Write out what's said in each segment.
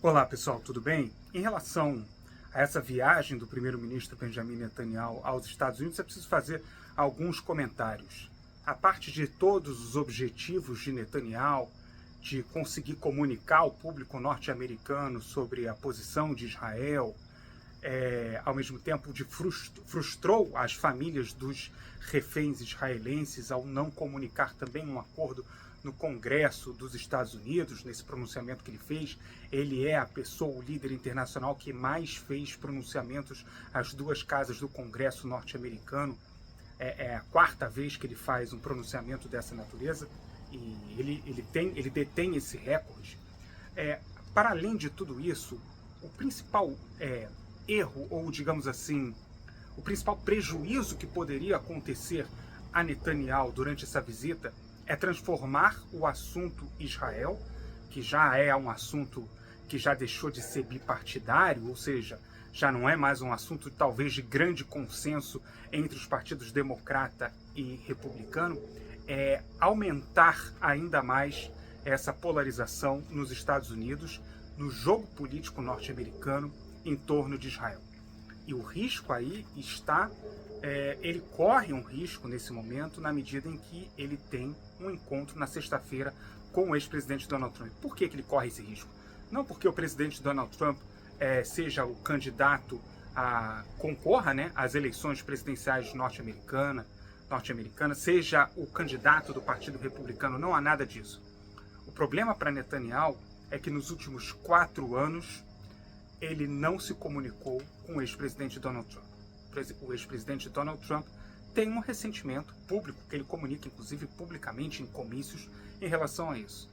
Olá pessoal, tudo bem? Em relação a essa viagem do primeiro-ministro Benjamin Netanyahu aos Estados Unidos, é preciso fazer alguns comentários. A parte de todos os objetivos de Netanyahu de conseguir comunicar ao público norte-americano sobre a posição de Israel, ao mesmo tempo frustrou as famílias dos reféns israelenses ao não comunicar também um acordo no Congresso dos Estados Unidos. Nesse pronunciamento que ele fez, ele é a pessoa, o líder internacional que mais fez pronunciamentos às duas casas do Congresso norte-americano. É a quarta vez que ele faz um pronunciamento dessa natureza e ele detém esse recorde. Para além de tudo isso, o principal erro, ou digamos assim, o principal prejuízo que poderia acontecer a Netanyahu durante essa visita é transformar o assunto Israel, que já é um assunto que já deixou de ser bipartidário, ou seja, já não é mais um assunto talvez de grande consenso entre os partidos democrata e republicano, aumentar ainda mais essa polarização nos Estados Unidos, no jogo político norte-americano em torno de Israel. E o risco aí está, ele corre um risco nesse momento na medida em que ele tem um encontro na sexta-feira com o ex-presidente Donald Trump. Por que ele corre esse risco? Não porque o presidente Donald Trump seja o candidato concorra, né, às eleições presidenciais norte-americanas, seja o candidato do Partido Republicano, não há nada disso. O problema para Netanyahu é que nos últimos 4 anos ele não se comunicou com o ex-presidente Donald Trump. O ex-presidente Donald Trump tem um ressentimento público, que ele comunica inclusive publicamente em comícios em relação a isso.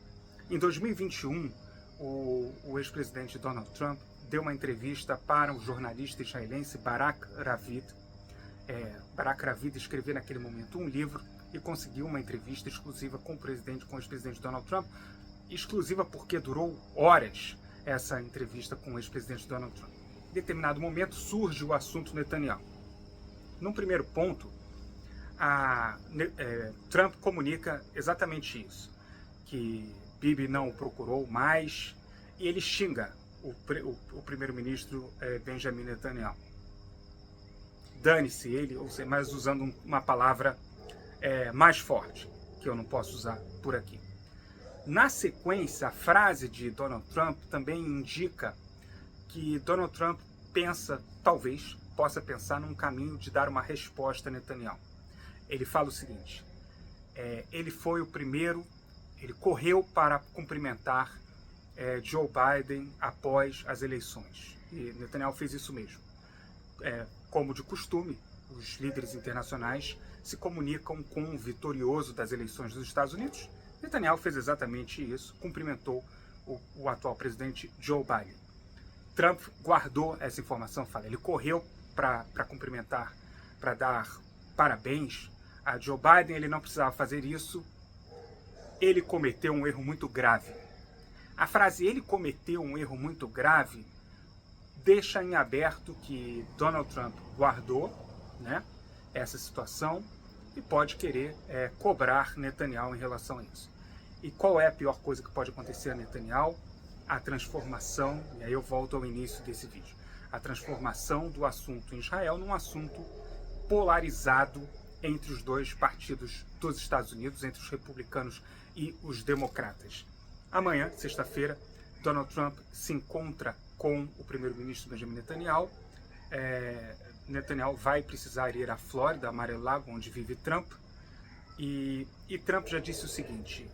Em 2021, o ex-presidente Donald Trump deu uma entrevista para o jornalista israelense Barak Ravid. Barak Ravid escreveu naquele momento um livro e conseguiu uma entrevista exclusiva com o ex-presidente Donald Trump, exclusiva porque durou horas essa entrevista com o ex-presidente Donald Trump. Em determinado momento surge o assunto Netanyahu. Num primeiro ponto, Trump comunica exatamente isso, que Bibi não o procurou mais, e ele xinga o primeiro-ministro Benjamin Netanyahu. Dane-se ele, mas usando uma palavra mais forte, que eu não posso usar por aqui. Na sequência, a frase de Donald Trump também indica que Donald Trump talvez possa pensar num caminho de dar uma resposta a Netanyahu. Ele fala o seguinte: ele foi o primeiro, ele correu para cumprimentar Joe Biden após as eleições. E Netanyahu fez isso mesmo. Como de costume, os líderes internacionais se comunicam com o vitorioso das eleições dos Estados Unidos. Netanyahu fez exatamente isso, cumprimentou o atual presidente Joe Biden. Trump guardou essa informação, ele correu para cumprimentar, para dar parabéns a Joe Biden, ele não precisava fazer isso, ele cometeu um erro muito grave. A frase "ele cometeu um erro muito grave" deixa em aberto que Donald Trump guardou, né, essa situação e pode querer cobrar Netanyahu em relação a isso. E qual é a pior coisa que pode acontecer a Netanyahu? A transformação, e aí eu volto ao início desse vídeo, a transformação do assunto em Israel num assunto polarizado entre os dois partidos dos Estados Unidos, entre os republicanos e os democratas. Amanhã, sexta-feira, Donald Trump se encontra com o primeiro-ministro Benjamin Netanyahu. Netanyahu vai precisar ir à Flórida, a Mar-a-Lago, onde vive Trump. E Trump já disse o seguinte: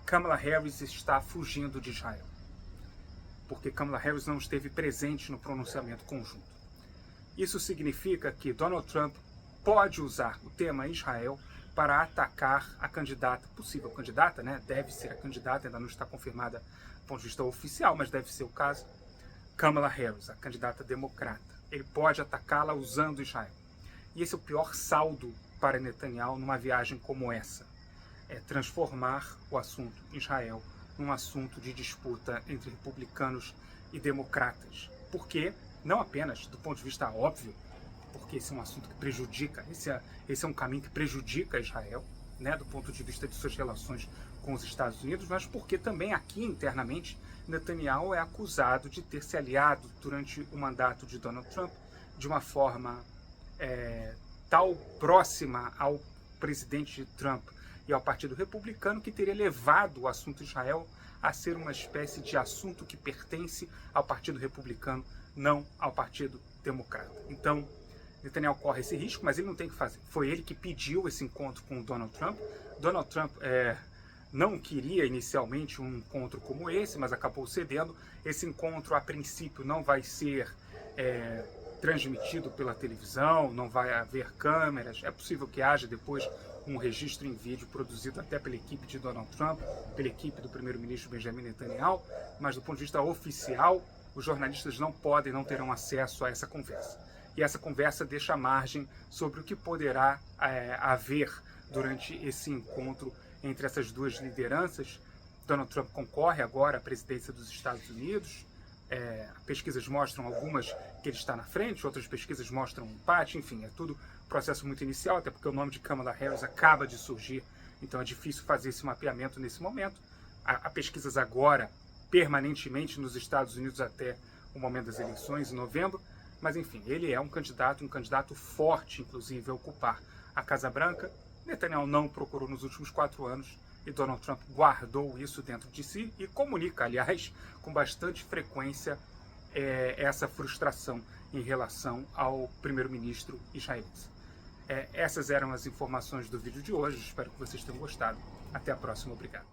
Kamala Harris está fugindo de Israel, porque Kamala Harris não esteve presente no pronunciamento conjunto. Isso significa que Donald Trump pode usar o tema Israel para atacar a candidata, possível candidata, né? Deve ser a candidata, ainda não está confirmada do ponto de vista oficial, mas deve ser o caso, Kamala Harris, a candidata democrata. Ele pode atacá-la usando Israel. E esse é o pior saldo para Netanyahu numa viagem como essa. Transformar o assunto Israel num assunto de disputa entre republicanos e democratas. Porque, não apenas do ponto de vista óbvio, porque esse é um assunto que prejudica, esse é um caminho que prejudica Israel, né, do ponto de vista de suas relações com os Estados Unidos, mas porque também aqui internamente Netanyahu é acusado de ter se aliado durante o mandato de Donald Trump de uma forma tal próxima ao presidente Trump e ao Partido Republicano que teria levado o assunto Israel a ser uma espécie de assunto que pertence ao Partido Republicano, não ao Partido Democrata. Então, Netanyahu corre esse risco, mas ele não tem o que fazer. Foi ele que pediu esse encontro com o Donald Trump. Donald Trump não queria inicialmente um encontro como esse, mas acabou cedendo. Esse encontro, a princípio, não vai ser transmitido pela televisão, não vai haver câmeras. É possível que haja depois um registro em vídeo produzido até pela equipe de Donald Trump, pela equipe do primeiro-ministro Benjamin Netanyahu, mas do ponto de vista oficial, os jornalistas não podem, não terão acesso a essa conversa. E essa conversa deixa margem sobre o que poderá haver durante esse encontro entre essas duas lideranças. Donald Trump concorre agora à presidência dos Estados Unidos. Pesquisas mostram algumas que ele está na frente, outras pesquisas mostram um empate, enfim, é tudo processo muito inicial, até porque o nome de Kamala Harris acaba de surgir, então é difícil fazer esse mapeamento nesse momento. Há pesquisas agora, permanentemente nos Estados Unidos até o momento das eleições, em novembro, mas enfim, ele é um candidato forte, inclusive, a ocupar a Casa Branca. Netanyahu não procurou nos últimos 4 anos, e Donald Trump guardou isso dentro de si e comunica, aliás, com bastante frequência essa frustração em relação ao primeiro-ministro israelense. Essas eram as informações do vídeo de hoje, espero que vocês tenham gostado. Até a próxima, obrigado.